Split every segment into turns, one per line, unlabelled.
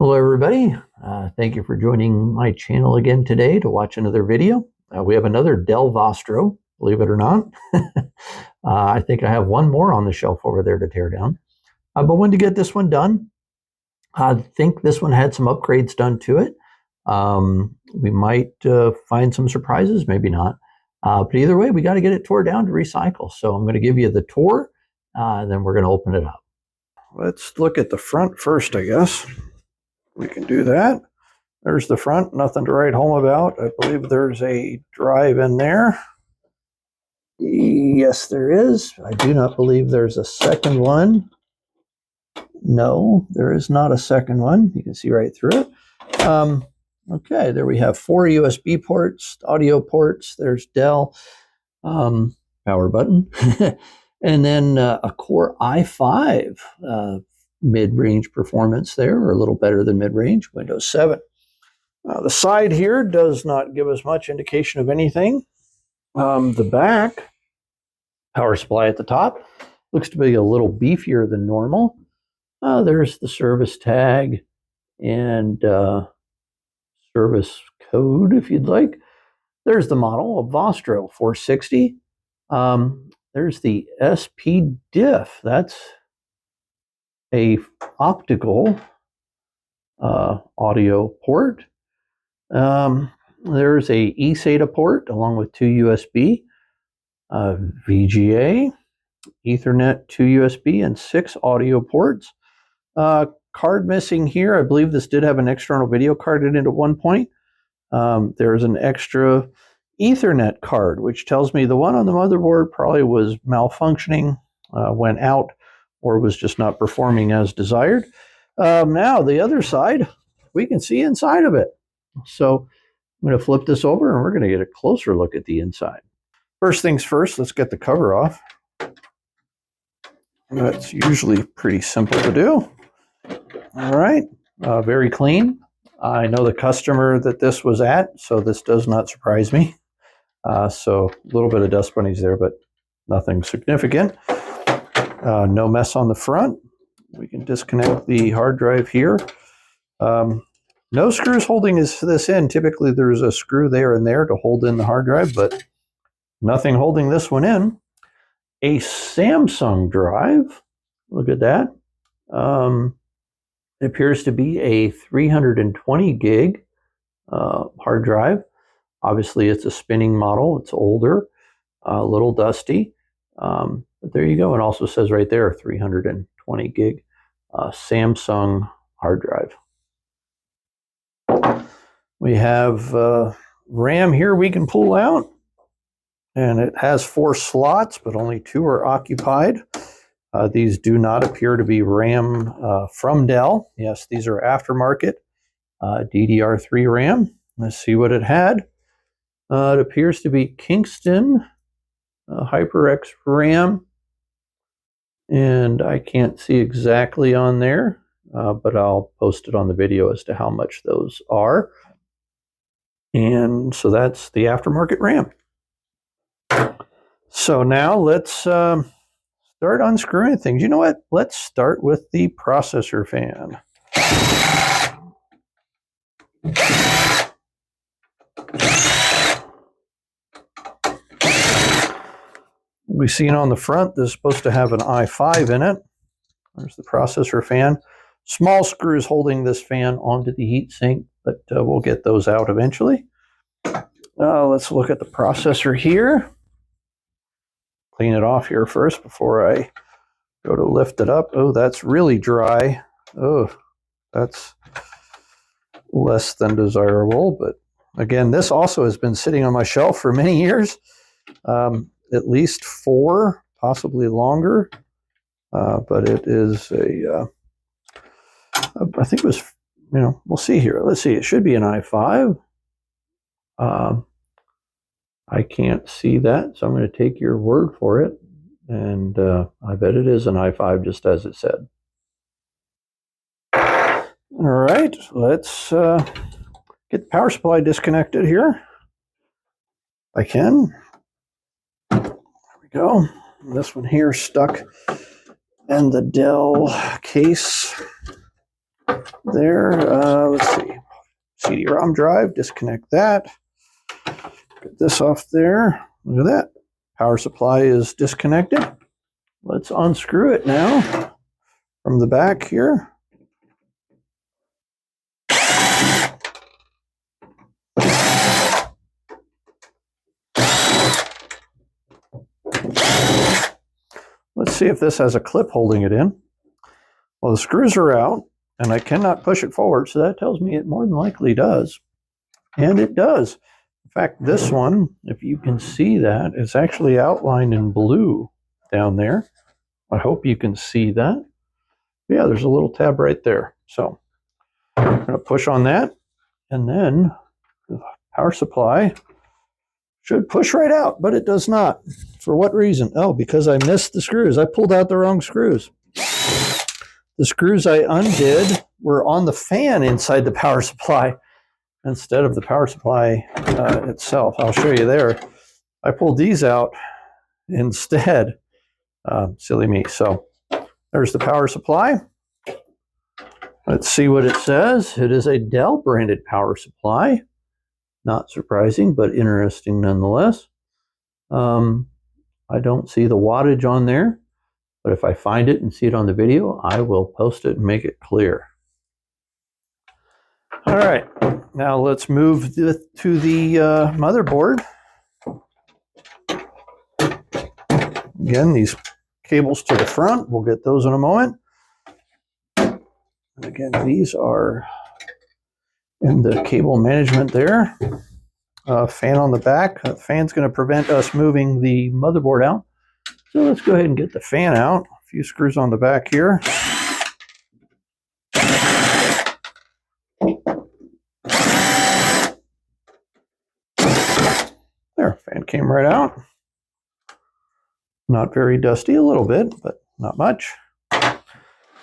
Hello everybody, thank you for joining my channel again today to watch another video. We have another Dell Vostro, believe it or not. I think I have one more on the shelf over there to tear down. But when to get this one done, I think this one had some upgrades done to it. We might find some surprises, maybe not. But either way, we got to get it tore down to recycle. So I'm going to give you the tour, then we're going to open it up. Let's look at the front first, I guess. We can do that. There's the front, nothing to write home about. I believe there's a drive in there. Yes, there is. I do not believe there's a second one. No, there is not a second one. You can see right through it. Okay, there we have 4 USB ports, audio ports. There's Dell, power button. And then a Core i5 mid-range performance there, or a little better than mid-range, Windows 7. The side here does not give us much indication of anything. The back, power supply at the top, looks to be a little beefier than normal. There's the service tag and service code, if you'd like. There's the model of Vostro 460. There's the SP diff. That's a optical audio port. There's a eSATA port along with 2 USB, VGA, Ethernet, 2 USB, and 6 audio ports. Card missing here. I believe this did have an external video card in it at one point. There's an extra Ethernet card, which tells me the one on the motherboard probably was malfunctioning, went out, or was just not performing as desired. Now, the other side, we can see inside of it. So I'm going to flip this over, and we're going to get a closer look at the inside. First things first, let's get the cover off. That's usually pretty simple to do. All right, very clean. I know the customer that this was at, so this does not surprise me. So a little bit of dust bunnies there, but nothing significant. No mess on the front. We can disconnect the hard drive here. No screws holding this in. Typically there's a screw there and there to hold in the hard drive, but nothing holding this one in. A Samsung drive. Look at that. It appears to be a 320 gig hard drive. Obviously it's a spinning model. It's older, a little dusty. But there you go. It also says right there, 320 gig Samsung hard drive. We have RAM here we can pull out. And it has 4 slots, but only 2 are occupied. These do not appear to be RAM from Dell. Yes, these are aftermarket DDR3 RAM. Let's see what it had. It appears to be Kingston HyperX RAM. And I can't see exactly on there, but I'll post it on the video as to how much those are. And so that's the aftermarket RAM. So now let's start unscrewing things. You know what? Let's start with the processor fan. We've seen on the front, this is supposed to have an i5 in it. There's the processor fan. Small screws holding this fan onto the heatsink, but we'll get those out eventually. Let's look at the processor here. Clean it off here first before I go to lift it up. Oh, that's really dry. Oh, that's less than desirable. But again, this also has been sitting on my shelf for many years. At least 4, possibly longer. But it is a, I think it was, we'll see here. Let's see, it should be an i5. I can't see that, so I'm going to take your word for it. And I bet it is an i5, just as it said. All right, let's get the power supply disconnected here. I can. There we go. This one here stuck in the Dell case. there. Let's see. CD-ROM drive, disconnect that. Get this off there. Look at that. Power supply is disconnected. Let's unscrew it now from the back here. Let's see if this has a clip holding it in. Well, the screws are out, and I cannot push it forward, so that tells me it more than likely does. And it does. In fact, this one, if you can see that, it's actually outlined in blue down there. I hope you can see that. Yeah, there's a little tab right there. So I'm going to push on that, and then the power supply should push right out, but it does not. For what reason? Oh, because I missed the screws. I pulled out the wrong screws. The screws I undid were on the fan inside the power supply instead of the power supply itself. I'll show you there. I pulled these out instead. Silly me. So there's the power supply. Let's see what it says. It is a Dell branded power supply. Not surprising, but interesting nonetheless. I don't see the wattage on there, but if I find it and see it on the video, I will post it and make it clear. All right, now let's move to the motherboard. Again, these cables to the front, we'll get those in a moment. And again, these are in the cable management there. Fan on the back. The fan's going to prevent us moving the motherboard out. So let's go ahead and get the fan out. A few screws on the back here. There, fan came right out. Not very dusty, a little bit, but not much.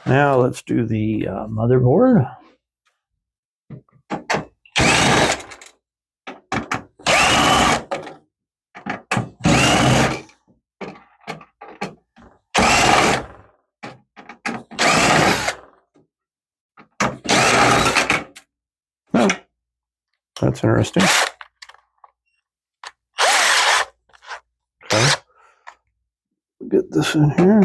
Now let's do the motherboard. Oh, that's interesting. Okay. Get this in here.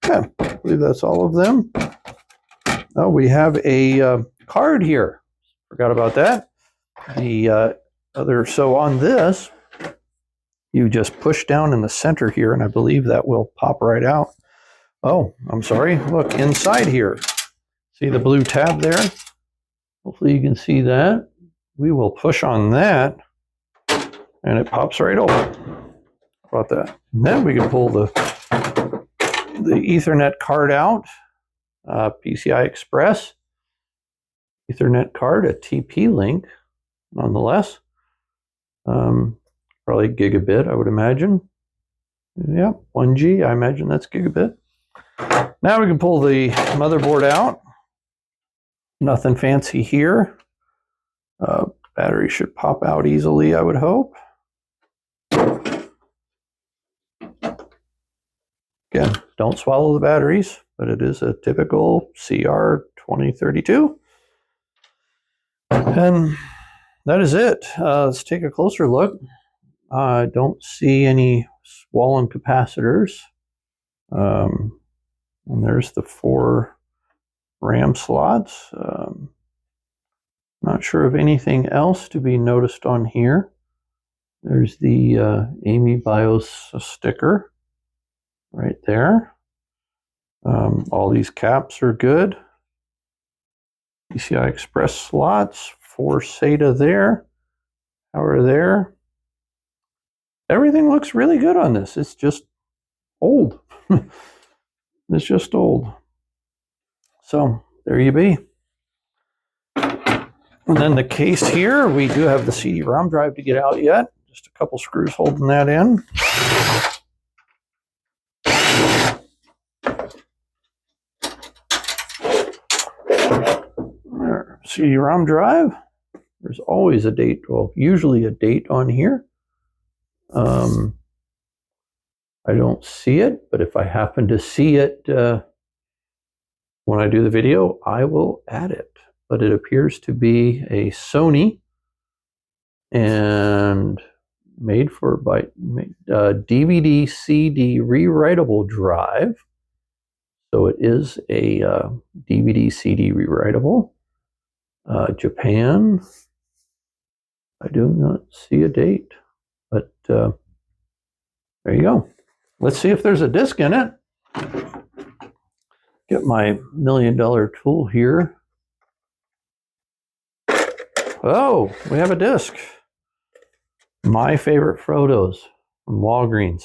Okay, I believe that's all of them. Oh, we have a card here. Forgot about that. The so on this, you just push down in the center here, and I believe that will pop right out. Oh, I'm sorry. Look, inside here. See the blue tab there? Hopefully you can see that. We will push on that, and it pops right open. How about that? And then we can pull the Ethernet card out. PCI Express. Ethernet card, a TP-Link, nonetheless. Probably gigabit, I would imagine. Yeah, 1G, I imagine that's gigabit. Now we can pull the motherboard out. Nothing fancy here. Battery should pop out easily, I would hope. Again, don't swallow the batteries, but it is a typical CR2032. And that is it. Let's take a closer look. I don't see any swollen capacitors. And there's the 4 RAM slots. Not sure of anything else to be noticed on here. There's the AMI BIOS sticker right there. All these caps are good. PCI Express slots, 4 SATA there, power there. Everything looks really good on this. It's just old. It's just old. So there you be. And then the case here, we do have the CD-ROM drive to get out yet. Just a couple screws holding that in. There, CD-ROM drive. There's always a date, well, usually a date on here. I don't see it, but if I happen to see it when I do the video, I will add it. But it appears to be a Sony and made by DVD CD rewritable drive. So it is a DVD CD rewritable. Japan. I do not see a date, but there you go. Let's see if there's a disc in it. Get my $1 million tool here. Oh, we have a disc. My favorite photos from Walgreens.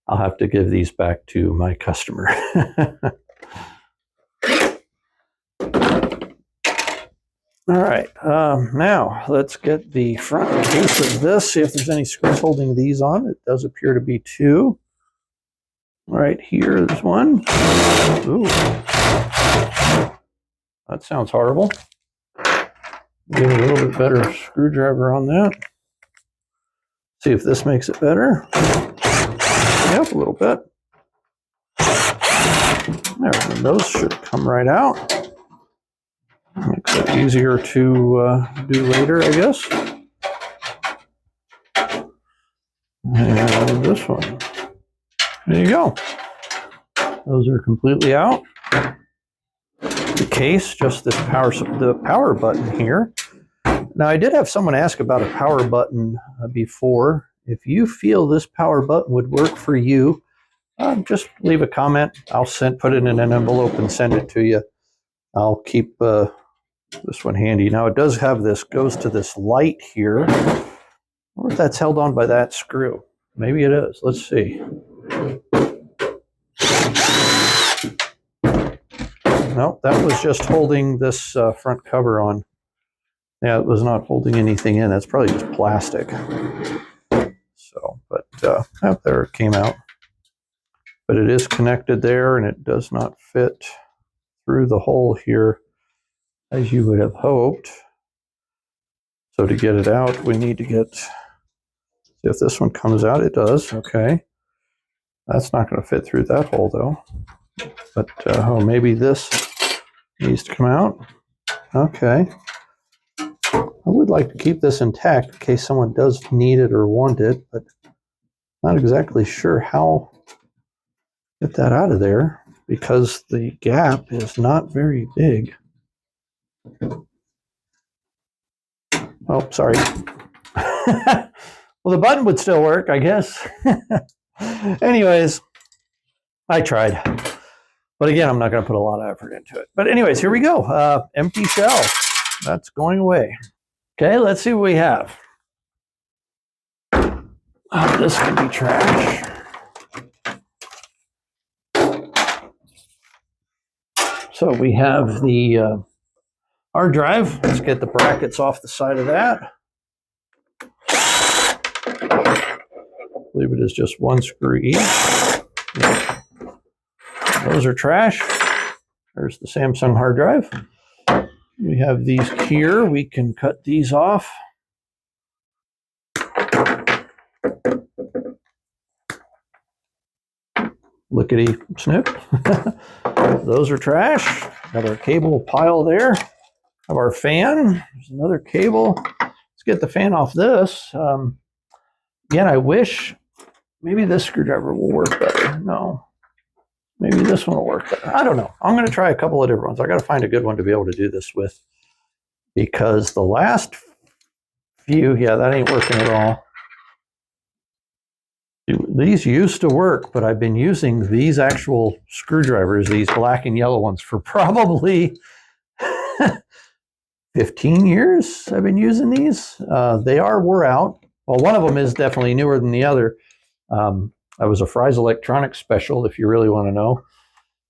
I'll have to give these back to my customer. All right, now let's get the front case of this, see if there's any screws holding these on. It does appear to be two. Right here, there's one. Ooh. That sounds horrible. Get a little bit better screwdriver on that. See if this makes it better. Yep, a little bit. There, those should come right out. Makes it easier to do later, I guess. And this one. There you go. Those are completely out. The case, just this the power button here. Now, I did have someone ask about a power button before. If you feel this power button would work for you, just leave a comment. I'll put it in an envelope and send it to you. I'll keep this one handy. Now, it does have this, goes to this light here. I wonder if that's held on by that screw. Maybe it is. Let's see. Nope, that was just holding this front cover on. Yeah, it was not holding anything in. That's probably just plastic. So, but oh, there it came out. But it is connected there, and it does not fit through the hole here as you would have hoped. So to get it out, we need to get, see if this one comes out. It does, okay. That's not going to fit through that hole though. But oh, maybe this needs to come out. Okay. I would like to keep this intact in case someone does need it or want it, but not exactly sure how to get that out of there because the gap is not very big. Oh, sorry. Well, the button would still work, I guess. Anyways, I tried. But again, I'm not going to put a lot of effort into it. But anyways, here we go. Empty shell. That's going away. Okay, let's see what we have. Oh, this could be trash. So we have the hard drive. Let's get the brackets off the side of that. I believe it is just one screw each. Those are trash. There's the Samsung hard drive. We have these here. We can cut these off. Lickety snip. Those are trash. Got our cable pile there. Have our fan. There's another cable. Let's get the fan off this. Again, I wish maybe this screwdriver will work better. No. Maybe this one will work better. I don't know. I'm going to try a couple of different ones. I got to find a good one to be able to do this with. Because the last few, yeah, that ain't working at all. These used to work, but I've been using these actual screwdrivers, these black and yellow ones, for probably 15 years I've been using these. They are wore out. Well, one of them is definitely newer than the other. I was a Fry's Electronics special, if you really want to know.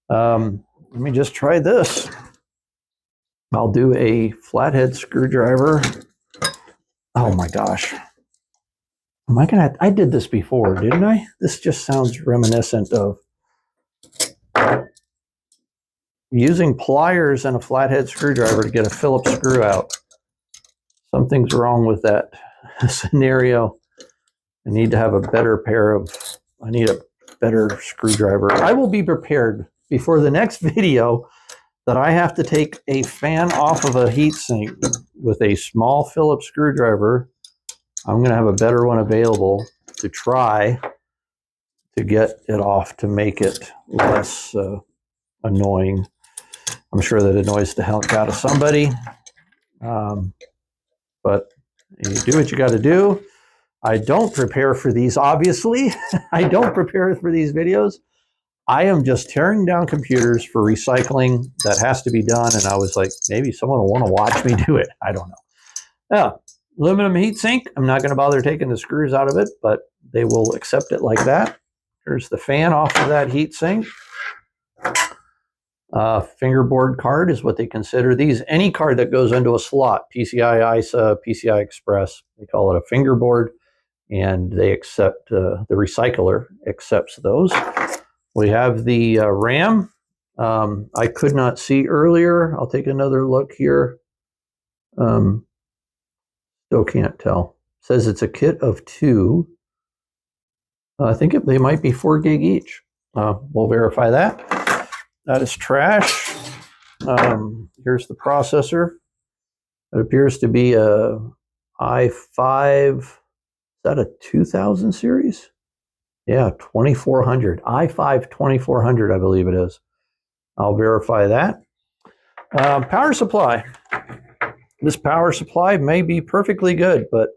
Let me just try this. I'll do a flathead screwdriver. Oh my gosh. Am I gonna? I did this before, didn't I? This just sounds reminiscent of using pliers and a flathead screwdriver to get a Phillips screw out. Something's wrong with that scenario. I need to have a better pair of, I need a better screwdriver. I will be prepared before the next video that I have to take a fan off of a heatsink with a small Phillips screwdriver. I'm going to have a better one available to try to get it off to make it less annoying. I'm sure that annoys the hell out of somebody. But you do what you got to do. I don't prepare for these, obviously. I don't prepare for these videos. I am just tearing down computers for recycling that has to be done. And I was like, maybe someone will want to watch me do it. I don't know. Yeah, aluminum heatsink. I'm not going to bother taking the screws out of it, but they will accept it like that. Here's the fan off of that heatsink. Fingerboard card is what they consider these. Any card that goes into a slot, PCI ISA, PCI Express, they call it a fingerboard, and they accept, the recycler accepts those. We have the RAM. I could not see earlier. I'll take another look here. Still can't tell. It says it's a kit of 2. I think they might be 4 gig each. We'll verify that. That is trash. Here's the processor. It appears to be a i5. Is that a 2000 series? Yeah, 2400. i5 2400, I believe it is. I'll verify that. Power supply. This power supply may be perfectly good, but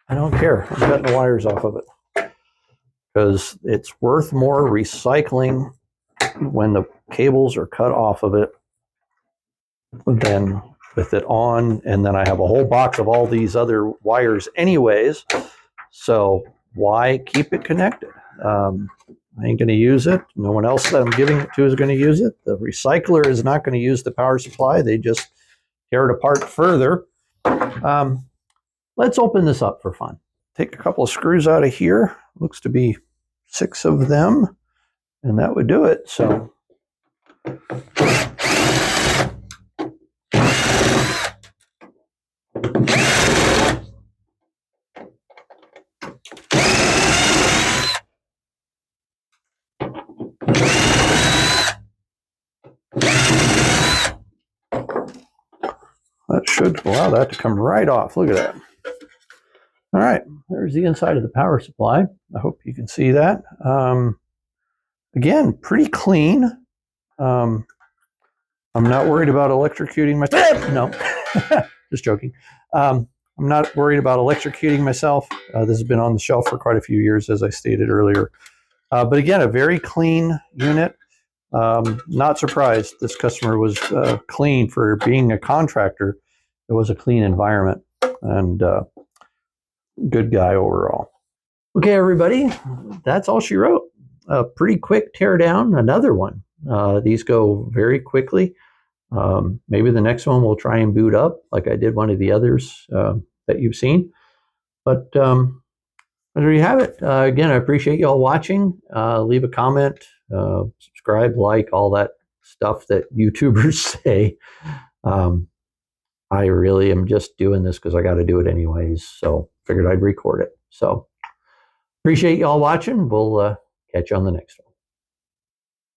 I don't care. I'm cutting the wires off of it because it's worth more recycling when the cables are cut off of it than with it on. And then I have a whole box of all these other wires anyways. So why keep it connected? I ain't going to use it. No one else that I'm giving it to is going to use it. The recycler is not going to use the power supply. They just tear it apart further. Let's open this up for fun. Take a couple of screws out of here. Looks to be 6 of them, and that would do it. So that should allow that to come right off. Look at that. All right, there's the inside of the power supply. I hope you can see that. Again, pretty clean. I'm not worried about electrocuting myself. No, just joking. I'm not worried about electrocuting myself. This has been on the shelf for quite a few years, as I stated earlier. But again, a very clean unit. Not surprised this customer was clean for being a contractor. It was a clean environment and good guy overall. Okay, everybody, that's all she wrote. A pretty quick teardown, another one. These go very quickly. Maybe the next one we'll try and boot up like I did one of the others that you've seen. But there you have it. Again, I appreciate you all watching. Leave a comment, subscribe, like, all that stuff that YouTubers say. I really am just doing this because I got to do it anyways. So figured I'd record it. So appreciate you all watching. We'll catch you on the next one.